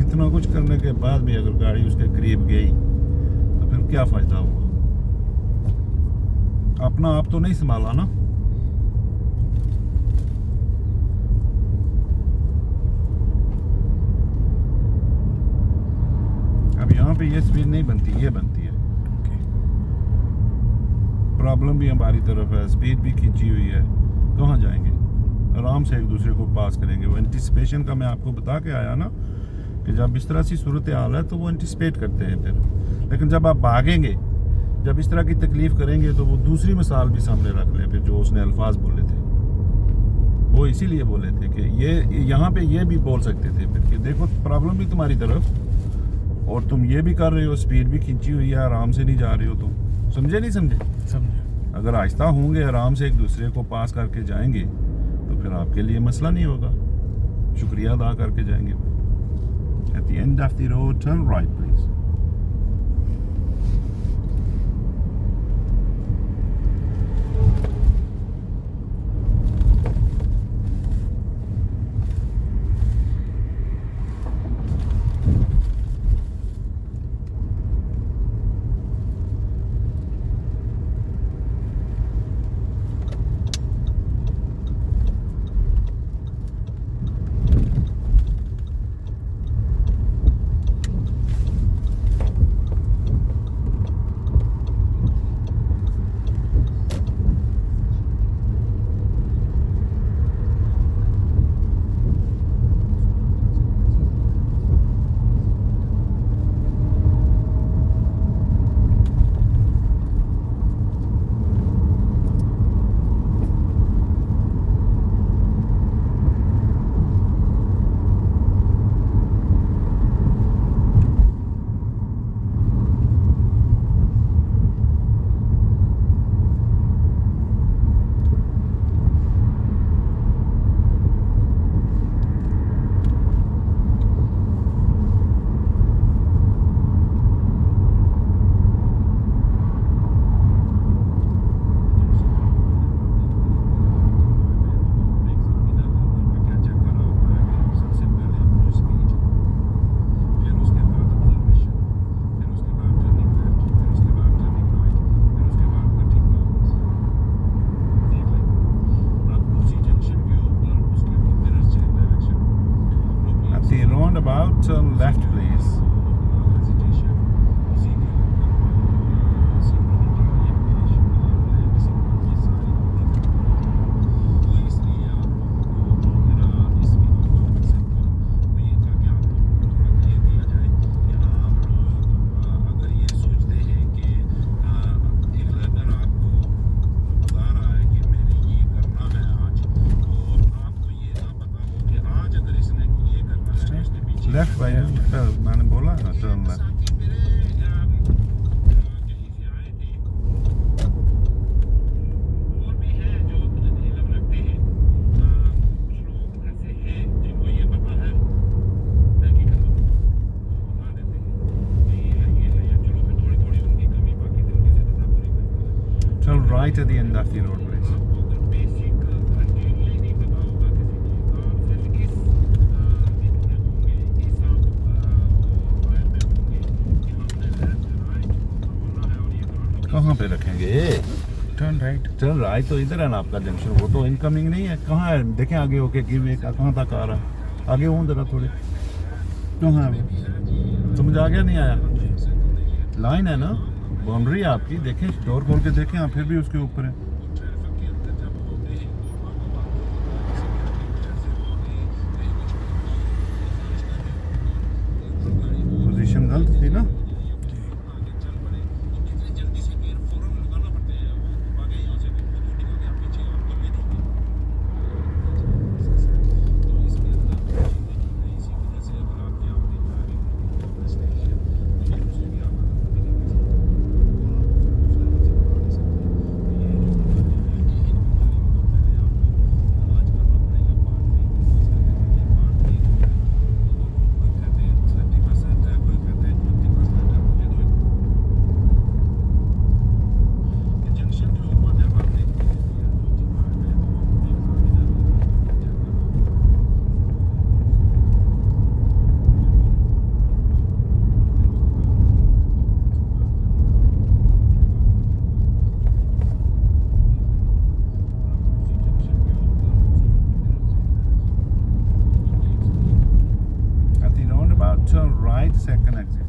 इतना कुछ करने के बाद भी अगर गाड़ी उसके करीब गई तो फिर क्या फायदा हुआ? अपना आप तो नहीं संभाला ना। अब यहाँ पे ये स्पीड नहीं बनती, ये बनती है। प्रॉब्लम भी हमारी तरफ है, स्पीड भी खींची हुई है। कहाँ जाएंगे? आराम से एक दूसरे को पास करेंगे। वो एंटिसिपेशन का मैं आपको बता के आया ना कि जब इस तरह सी सूरत हाल है तो वो एंटिसिपेट करते हैं फिर। लेकिन जब आप भागेंगे, जब इस तरह की तकलीफ करेंगे तो वो दूसरी मिसाल भी सामने रख लें फिर, जो उसने अल्फाज बोले थे वो इसीलिए बोले थे कि ये यहाँ पे ये भी बोल सकते थे फिर कि देखो प्रॉब्लम भी तुम्हारी तरफ और तुम ये भी कर रहे हो, स्पीड भी खींची हुई है, आराम से नहीं जा रहे हो तुम। समझे नहीं समझे? समझे। अगर आहिस्ता होंगे, आराम से एक दूसरे को पास करके जाएंगे तो फिर आपके लिए मसला नहीं होगा, शुक्रिया अदा करके जाएंगे। At the end of the road, turn right, please. roundabout, turn left please. Left भाई, मैंने बोला ना turn left. right at the end of the road, please. कहाँ पे रखेंगे? Turn right. चल राइट तो इधर है ना आपका जंक्शन, वो तो इनकमिंग नहीं है। कहाँ है देखें आगे होके कि वे कहाँ तक आ रहा है। आगे हूँ जरा थोड़े, कहाँ है वो? समझ आ गया नहीं आया? लाइन है ना, बाउंड्री है आपकी, देखें डोर खोल के देखें आप, फिर भी उसके ऊपर है। पोजीशन गलत थी ना? Turn right, second exit.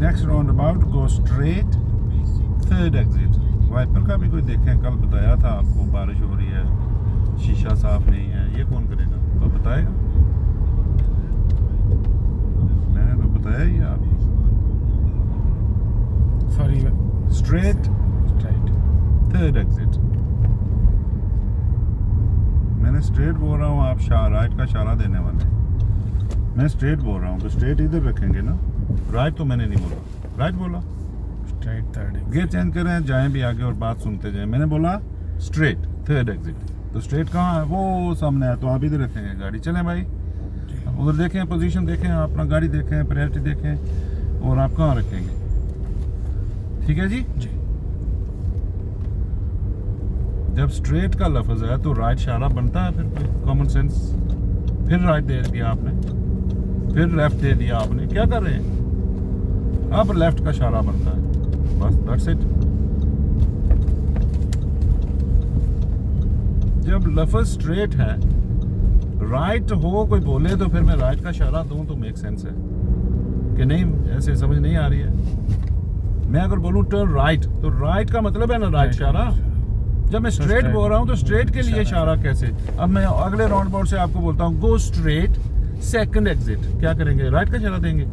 Next roundabout, go straight, third exit. Wiper का भी कोई देखें, कल बताया था आपको बारिश हो रही है, शीशा साफ नहीं है, ये कौन करेगा? तो बताएगा, मैंने तो बताया ही आपको। Sorry, straight third exit. मैंने स्ट्रेट बोल रहा हूँ, आप राइट का इशारा देने वाले। मैं स्ट्रेट बोल रहा हूँ तो स्ट्रेट इधर रखेंगे ना, राइट तो मैंने नहीं बोला, राइट बोला। स्ट्रेट थर्ड गियर चेंज करें, जाएं भी आगे और बात सुनते जाएं। मैंने बोला स्ट्रेट थर्ड एग्जिट, तो स्ट्रेट कहाँ है? वो सामने है, तो आप इधर रखेंगे गाड़ी। चलें भाई, उधर देखें, पोजीशन देखें, अपना गाड़ी देखें, प्रायोरिटी देखें, और आप कहाँ रखेंगे। ठीक है जी। जब स्ट्रेट का लफ्ज है तो राइट इशारा बनता है, फिर कॉमन सेंस। फिर राइट दे दिया आपने, फिर लेफ्ट दे दिया आपने, क्या कर रहे हैं? अब लेफ्ट का इशारा बनता है, बस दैट्स इट। जब लफ्ज स्ट्रेट है, राइट हो कोई बोले तो फिर मैं राइट का इशारा दूं तो मेक सेंस है कि नहीं? ऐसे समझ नहीं आ रही है। मैं अगर बोलूं टर्न राइट, तो राइट का मतलब है ना राइट इशारा। जब मैं स्ट्रेट बोल रहा हूं तो स्ट्रेट के लिए इशारा कैसे? अब मैं अगले राउंड अबाउट से आपको बोलता हूं गो स्ट्रेट सेकंड एग्जिट, क्या करेंगे? राइट का इशारा देंगे।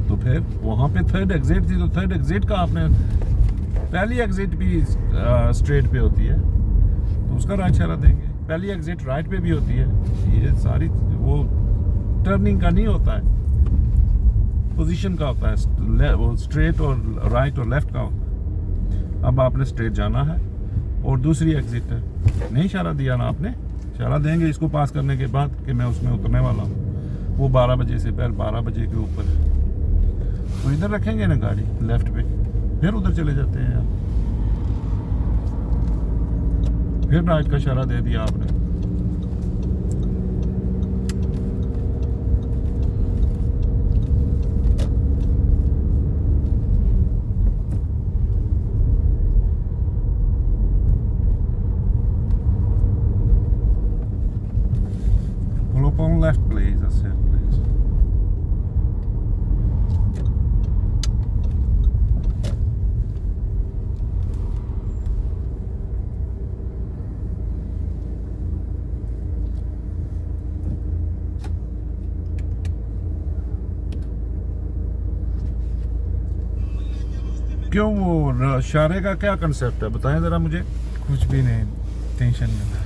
तो फिर वहां पे थर्ड एग्जिट थी, तो थर्ड एग्जिट का आपने, पहली एग्जिट भी स्ट्रेट पे होती है तो उसका राइट इशारा देंगे। पहली एग्जिट राइट पे भी होती है। ये सारी वो टर्निंग का नहीं होता है, पोजीशन का होता है, वो स्ट्रेट और राइट और लेफ्ट का होता है। अब आपने स्ट्रेट जाना है और दूसरी एग्जिट है, नहीं इशारा दिया ना आपने, इशारा देंगे इसको पास करने के बाद कि मैं उसमें उतरने वाला हूँ। वो 12 बजे से पहले 12 बजे के ऊपर है, तो इधर रखेंगे ना गाड़ी लेफ्ट पे, फिर उधर चले जाते हैं आप। फिर राइट का इशारा दे दिया आपने। Pull up on left, please. That's it, please. क्यों, वो इशारे का क्या कंसेप्ट है, बताएं जरा मुझे। कुछ भी नहीं, टेंशन में था।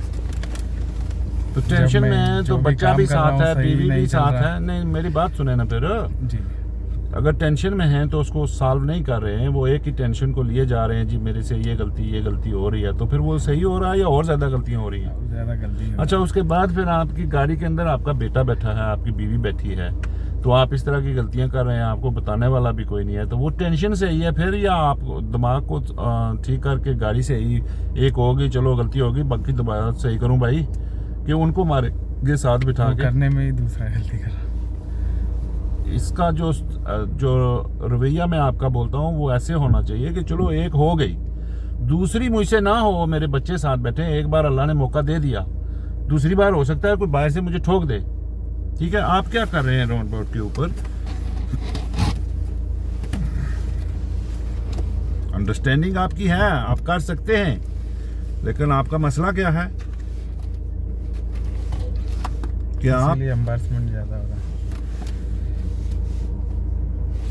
तो टेंशन जब में मैं है जो तो भी बच्चा काम भी कर रहा साथ हूँ, है, सही बीवी नहीं भी चल साथ रहा। है। नहीं, मेरी बात सुने ना फिर। जी अगर टेंशन में हैं तो उसको सॉल्व नहीं कर रहे हैं, वो एक ही टेंशन को लिए जा रहे हैं, जी मेरे से ये गलती हो रही है, तो फिर वो सही हो रहा है या और ज़्यादा गलतियाँ हो रही हैं? ज़्यादा गलती हो अच्छा, उसके बाद फिर आपकी गाड़ी के अंदर आपका बेटा बैठा है, आपकी बीवी बैठी है, तो आप इस तरह की गलतियां कर रहे हैं, आपको बताने वाला भी कोई नहीं है, तो वो टेंशन से ही है फिर, या आप दिमाग को ठीक करके गाड़ी से ही एक होगी, चलो गलती होगी बाकी दोबारा सही करूं भाई, कि उनको मारेंगे साथ बिठा के। करने में ही दूसरा गलती कर रहा। इसका जो रवैया मैं आपका बोलता हूँ वो ऐसे होना चाहिए कि चलो एक हो गई, दूसरी मुझसे ना हो, मेरे बच्चे साथ बैठे, एक बार अल्लाह ने मौका दे दिया, दूसरी बार हो सकता है कोई बाहर से मुझे ठोक दे। ठीक है, आप क्या कर रहे हैं राउंड अबाउट के ऊपर? अंडरस्टैंडिंग आपकी है, आप कर सकते हैं, लेकिन आपका मसला क्या है कि आप एम्बैरसमेंट ज्यादा हो रहा है।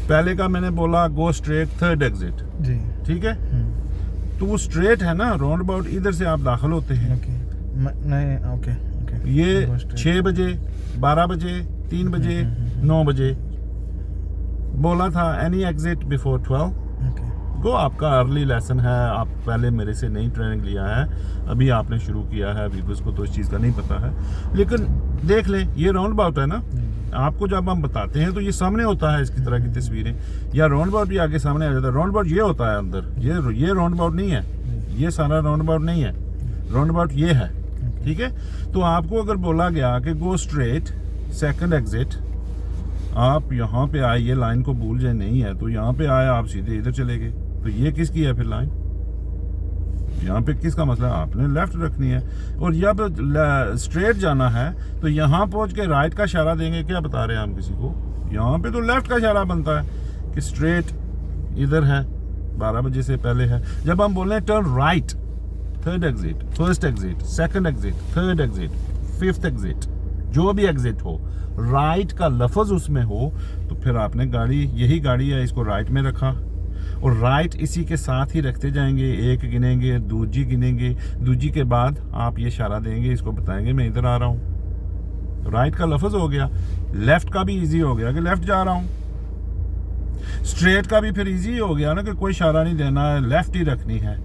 पहले का मैंने बोला गो स्ट्रेट, थर्ड एग्जिट, जी ठीक है, तो वो स्ट्रेट है ना, राउंड अबाउट इधर से आप दाखिल होते हैं। ओके नहीं, ओके ओके, ये 6 बजे, 12 बजे, 3 बजे, 9 बजे बोला था, एनी एग्जिट बिफोर 12 ओके। गो। आपका अर्ली लेसन है, आप पहले मेरे से नई ट्रेनिंग लिया है, अभी आपने शुरू किया है, अभी उसको तो इस चीज़ का नहीं पता है, लेकिन देख ले ये राउंड अबाउट है ना, आपको जब हम बताते हैं तो ये सामने होता है, इसकी तरह की तस्वीरें, या राउंड अबाउट भी आगे सामने आ जाता है। राउंड अबाउट ये होता है अंदर, ये राउंड अबाउट नहीं है, ये सारा राउंड अबाउट नहीं है, राउंड अबाउट ये है, ठीक है। तो आपको अगर बोला गया कि गो स्ट्रेट, सेकंड एग्जिट, आप यहाँ पे आए, ये लाइन को भूल जाए नहीं है, तो यहाँ पे आए, आप सीधे इधर चले गए, तो ये किसकी है फिर लाइन? यहाँ पे किसका मसला है? आपने लेफ्ट रखनी है, और जब स्ट्रेट जाना है तो यहाँ पहुँच के राइट का इशारा देंगे, क्या बता रहे हैं हम किसी को? यहाँ पे तो लेफ्ट का इशारा बनता है कि स्ट्रेट इधर है, 12 बजे से पहले है। जब हम बोल रहे हैं turn right, third exit, first exit, second exit, third exit, fifth exit, जो भी एग्जिट हो, राइट का लफ्ज उसमें हो, तो फिर आपने गाड़ी, यही गाड़ी है, इसको राइट में रखा, और राइट इसी के साथ ही रखते जाएंगे, एक गिनेंगे, दूजी गिनेंगे, दूजी के बाद आप ये इशारा देंगे, इसको बताएंगे मैं इधर आ रहा हूँ, राइट का लफ्ज हो गया। लेफ्ट का भी इजी हो गया कि लेफ्ट जा रहा हूँ, स्ट्रेट का भी फिर इजी हो गया ना कि कोई इशारा नहीं देना है, लेफ्ट ही रखनी है।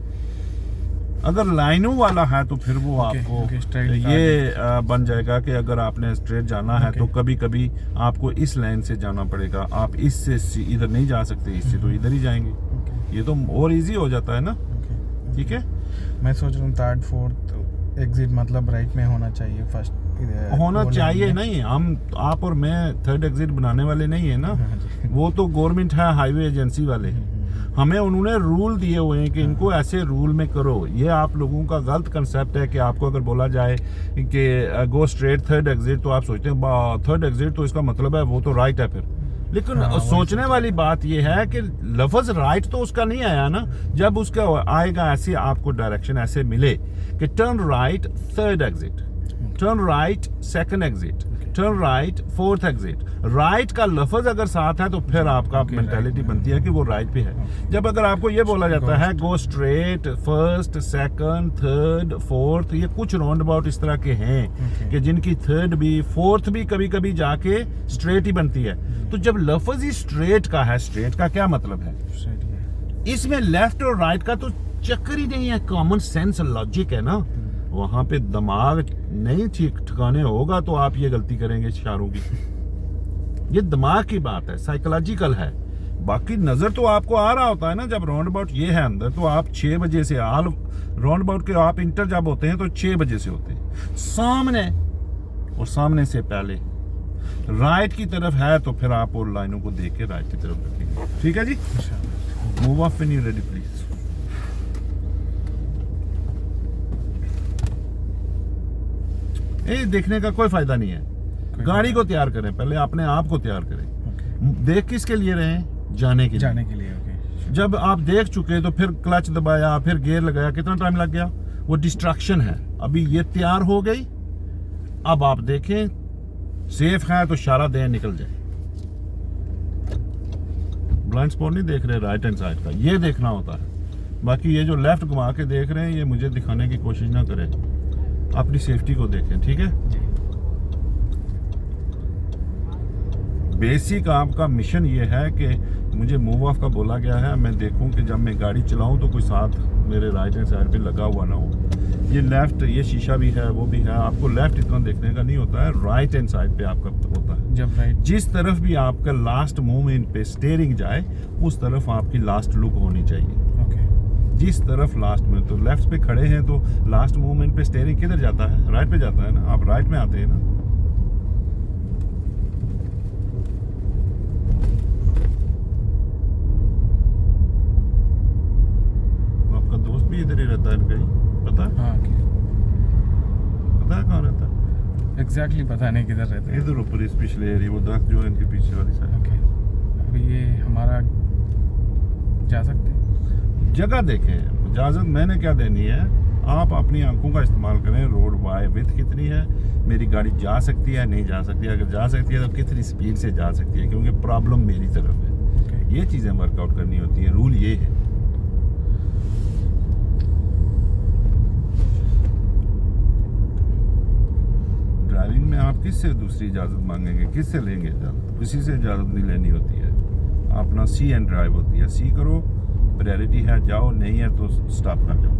अगर लाइनों वाला है तो फिर वो आपको ये बन जाएगा कि अगर आपने स्ट्रेट जाना है तो कभी कभी आपको इस लाइन से जाना पड़ेगा, आप इससे इधर नहीं जा सकते, इससे तो इधर ही जाएंगे, ये तो और इजी हो जाता है ना। ठीक है, मैं सोच रहा हूँ थर्ड फोर्थ एग्जिट मतलब राइट में होना चाहिए, फर्स्ट होना चाहिए नहीं, हम आप और मैं थर्ड एग्जिट बनाने वाले नहीं है ना, वो तो गवर्नमेंट है, हाईवे एजेंसी वाले, हमें उन्होंने रूल दिए हुए हैं कि इनको ऐसे रूल में करो। ये आप लोगों का गलत कंसेप्ट है कि आपको अगर बोला जाए कि गो स्ट्रेट थर्ड एग्जिट, तो आप सोचते हैं थर्ड एग्जिट तो इसका मतलब है वो तो राइट है फिर, लेकिन सोचने वाली बात ये है कि लफ्ज राइट तो उसका नहीं आया ना, जब उसका आएगा ऐसे आपको डायरेक्शन ऐसे मिले कि turn right third exit, turn right second exit, turn right fourth exit, right का लफ्ज अगर साथ है तो फिर आपका मेंटालिटी बनती है कि वो राइट पे है। जब अगर आपको ये बोला जाता है go straight first, second, third, fourth, ये कुछ राउंड अबाउट इस तरह के हैं कि जिनकी थर्ड भी फोर्थ भी कभी कभी जाके स्ट्रेट ही बनती है। तो जब लफ्ज ही स्ट्रेट का है, स्ट्रेट का क्या मतलब है? इसमें लेफ्ट और राइट का तो चक्कर ही नहीं है, कॉमन सेंस लॉजिक है ना, वहां पे दिमाग नहीं ठीक ठिकाने होगा तो आप ये गलती करेंगे इशारों की। ये दिमाग की बात है, साइकोलॉजिकल है। बाकी नजर तो आपको आ रहा होता है ना, जब राउंड अबाउट ये है अंदर, तो आप 6 बजे से राउंड अबाउट के आप इंटर जब होते हैं तो 6 बजे से होते हैं सामने, और सामने से पहले राइट की तरफ है तो फिर आप और लाइनों को देख के राइट की तरफ रखेंगे। ठीक है जी, move off when you ready please. ये देखने का कोई फायदा नहीं है, गाड़ी को तैयार करें पहले, अपने आप को तैयार करें। देख किसके लिए रहे हैं? जाने के लिए। जब आप देख चुके तो फिर क्लच दबाया, फिर गियर लगाया, कितना टाइम लग गया? वो डिस्ट्रैक्शन है। अभी ये तैयार हो गई, अब आप देखें सेफ है तो इशारा दें निकल जाए। ब्लाइंड स्पॉट नहीं देख रहे राइट हैंड साइड का, ये देखना होता है। बाकी ये जो लेफ्ट घुमा के देख रहे हैं ये मुझे दिखाने की कोशिश ना करें, अपनी सेफ्टी को देखें, ठीक है। बेसिक आपका मिशन ये है कि मुझे मूव ऑफ का बोला गया है, मैं देखूं कि जब मैं गाड़ी चलाऊं तो कोई साथ मेरे राइट हैंड साइड पे लगा हुआ ना हो। ये लेफ्ट, ये शीशा भी है, वो भी है, आपको लेफ्ट इतना देखने का नहीं होता है, राइट हैंड साइड पे आपका होता है। जब राइट, जिस तरफ भी आपका लास्ट मूवमेंट पे स्टीयरिंग जाए उस तरफ आपकी लास्ट लुक होनी चाहिए। ओके, जिस तरफ लास्ट में, तो लेफ्ट पे खड़े हैं तो लास्ट मूवमेंट पे स्टीयरिंग किधर जाता है? राइट पे जाता है ना, आप राइट में आते हैं ना। आपका दोस्त भी इधर ही रहता है कहीं, पता है? हाँ पता है कहाँ रहता है? एग्जैक्टली पता नहीं किधर रहते हैं। इधर ऊपर इस पिछले एरिया, वो दरख्त जो है इनके पीछे वाली साइड। ओके, अभी ये हमारा जा सकते हैं? जगह देखें, इजाज़त मैंने क्या देनी है, आप अपनी आंखों का इस्तेमाल करें। रोड वाई विड्थ कितनी है, मेरी गाड़ी जा सकती है नहीं जा सकती है, अगर जा सकती है तो कितनी स्पीड से जा सकती है, क्योंकि प्रॉब्लम मेरी तरफ है। ओके, ये चीज़ें वर्कआउट करनी होती है, रूल ये है। ड्राइविंग में आप किससे दूसरी इजाज़त मांगेंगे, किससे लेंगे इजाज़त? किसी से इजाज़त नहीं लेनी होती है, अपना सी एंड ड्राइव होती है। सी करो, प्रायोरिटी है, जाओ, नहीं है तो स्टॉप कर जाओ।